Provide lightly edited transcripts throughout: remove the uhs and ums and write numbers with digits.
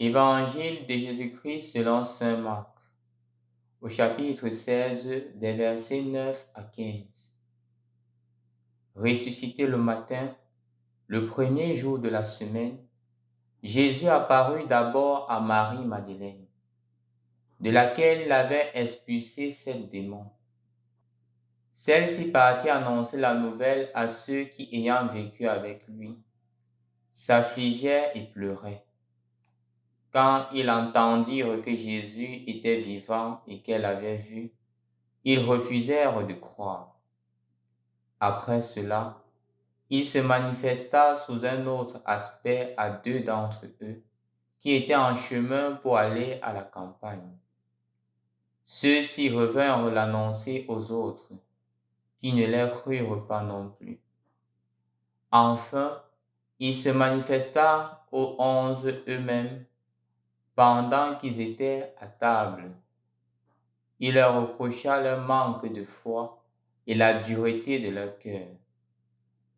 Évangile de Jésus-Christ selon saint Marc, au chapitre 16, des versets 9 à 15. Ressuscité le matin, le premier jour de la semaine, Jésus apparut d'abord à Marie-Madeleine, de laquelle il avait expulsé 7 démons. Celle-ci partit annoncer la nouvelle à ceux qui, ayant vécu avec lui, s'affligeaient et pleuraient. Quand ils entendirent que Jésus était vivant et qu'elle avait vu, ils refusèrent de croire. Après cela, il se manifesta sous un autre aspect à 2 d'entre eux, qui étaient en chemin pour aller à la campagne. Ceux-ci revinrent l'annoncer aux autres, qui ne les crurent pas non plus. Enfin, il se manifesta aux 11 eux-mêmes, pendant qu'ils étaient à table. Il leur reprocha leur manque de foi et la dureté de leur cœur,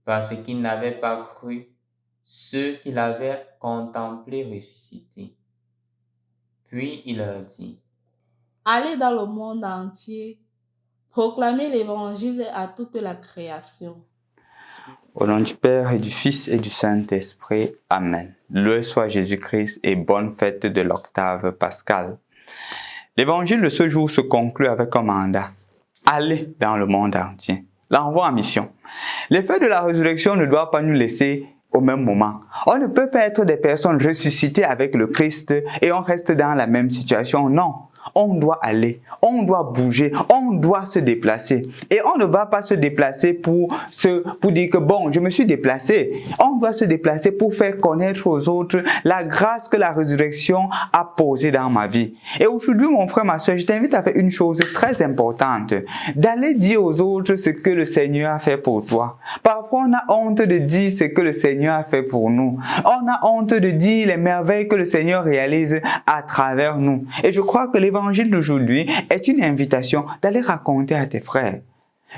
parce qu'ils n'avaient pas cru ceux qu'il avait contemplés ressuscités. Puis il leur dit: Allez dans le monde entier, proclamez l'évangile à toute la création. Au nom du Père et du Fils et du Saint-Esprit. Amen. Loué soit Jésus-Christ et bonne fête de l'octave pascale. L'évangile de ce jour se conclut avec un mandat. Allez dans le monde entier. L'envoi en mission. L'effet de la résurrection ne doit pas nous laisser au même moment. On ne peut pas être des personnes ressuscitées avec le Christ et on reste dans la même situation. Non. On doit aller, on doit bouger, on doit se déplacer. Et on ne va pas se déplacer pour dire que bon, je me suis déplacé. On doit se déplacer pour faire connaître aux autres la grâce que la résurrection a posée dans ma vie. Et aujourd'hui, mon frère, ma soeur, je t'invite à faire une chose très importante. D'aller dire aux autres ce que le Seigneur a fait pour toi. Parfois, on a honte de dire ce que le Seigneur a fait pour nous. On a honte de dire les merveilles que le Seigneur réalise à travers nous. Et je crois que l'évangile d'aujourd'hui est une invitation d'aller raconter à tes frères.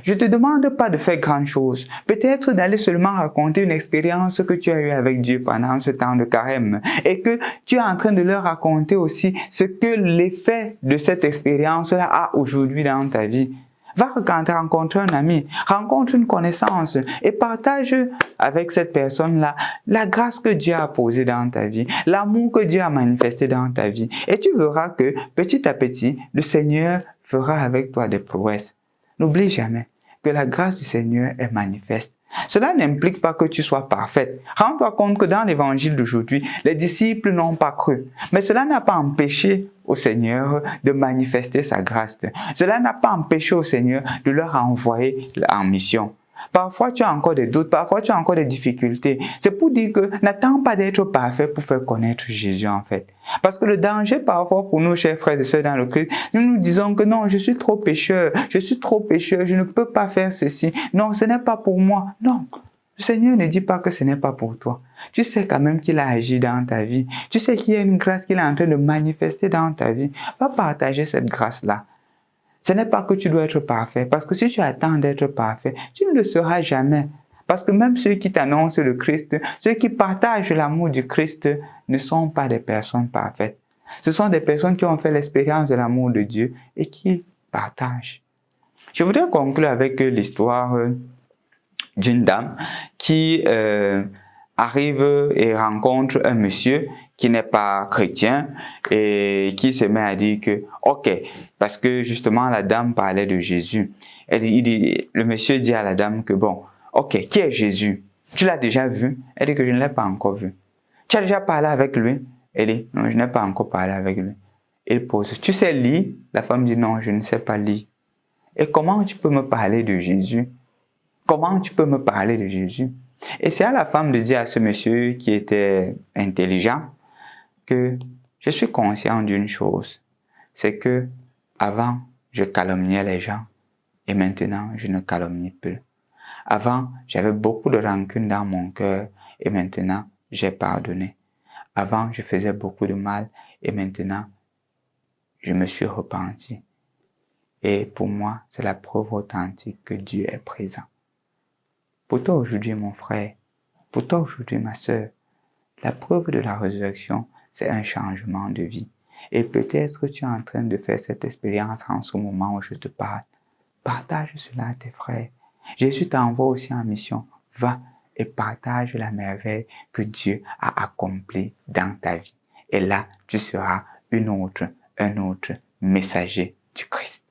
Je ne te demande pas de faire grand chose. Peut-être d'aller seulement raconter une expérience que tu as eue avec Dieu pendant ce temps de carême et que tu es en train de leur raconter aussi ce que l'effet de cette expérience-là a aujourd'hui dans ta vie. Va rencontrer un ami, rencontre une connaissance et partage avec cette personne-là la grâce que Dieu a posée dans ta vie, l'amour que Dieu a manifesté dans ta vie. Et tu verras que petit à petit, le Seigneur fera avec toi des prouesses. N'oublie jamais que la grâce du Seigneur est manifeste. Cela n'implique pas que tu sois parfaite. Rends-toi compte que dans l'évangile d'aujourd'hui, les disciples n'ont pas cru. Mais cela n'a pas empêché au Seigneur de manifester sa grâce. Cela n'a pas empêché au Seigneur de leur envoyer en mission. Parfois, tu as encore des doutes, parfois, tu as encore des difficultés. C'est pour dire que n'attends pas d'être parfait pour faire connaître Jésus, en fait. Parce que le danger, parfois, pour nous, chers frères et sœurs dans le Christ, nous disons que non, je suis trop pécheur, je ne peux pas faire ceci. Non, ce n'est pas pour moi. Non. Le Seigneur ne dit pas que ce n'est pas pour toi. Tu sais quand même qu'il a agi dans ta vie. Tu sais qu'il y a une grâce qu'il est en train de manifester dans ta vie. Va partager cette grâce-là. Ce n'est pas que tu dois être parfait, parce que si tu attends d'être parfait, tu ne le seras jamais. Parce que même ceux qui t'annoncent le Christ, ceux qui partagent l'amour du Christ, ne sont pas des personnes parfaites. Ce sont des personnes qui ont fait l'expérience de l'amour de Dieu et qui partagent. Je voudrais conclure avec l'histoire d'une dame qui arrive et rencontre un monsieur qui n'est pas chrétien et qui se met à dire que, ok, parce que justement la dame parlait de Jésus. Le monsieur dit à la dame que bon, ok, qui est Jésus? Tu l'as déjà vu? Elle dit que je ne l'ai pas encore vu. Tu as déjà parlé avec lui? Elle dit, non, je n'ai pas encore parlé avec lui. Il pose, tu sais lire? La femme dit, non, je ne sais pas lire. Et comment tu peux me parler de Jésus? Comment tu peux me parler de Jésus? Et c'est à la femme de dire à ce monsieur qui était intelligent que je suis conscient d'une chose, c'est que avant je calomniais les gens et maintenant je ne calomnie plus. Avant j'avais beaucoup de rancune dans mon cœur et maintenant j'ai pardonné. Avant je faisais beaucoup de mal et maintenant je me suis repenti. Et pour moi c'est la preuve authentique que Dieu est présent. Pour toi aujourd'hui mon frère, pour toi aujourd'hui ma sœur, la preuve de la résurrection, c'est un changement de vie. Et peut-être que tu es en train de faire cette expérience en ce moment où je te parle. Partage cela à tes frères. Jésus t'envoie aussi en mission. Va et partage la merveille que Dieu a accomplie dans ta vie. Et là, tu seras un autre messager du Christ.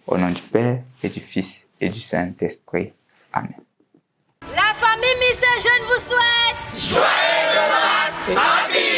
Au nom du Père et du Fils et du Saint-Esprit. Amen. La famille Mission Jeune vous souhaite Joyeux Pâques,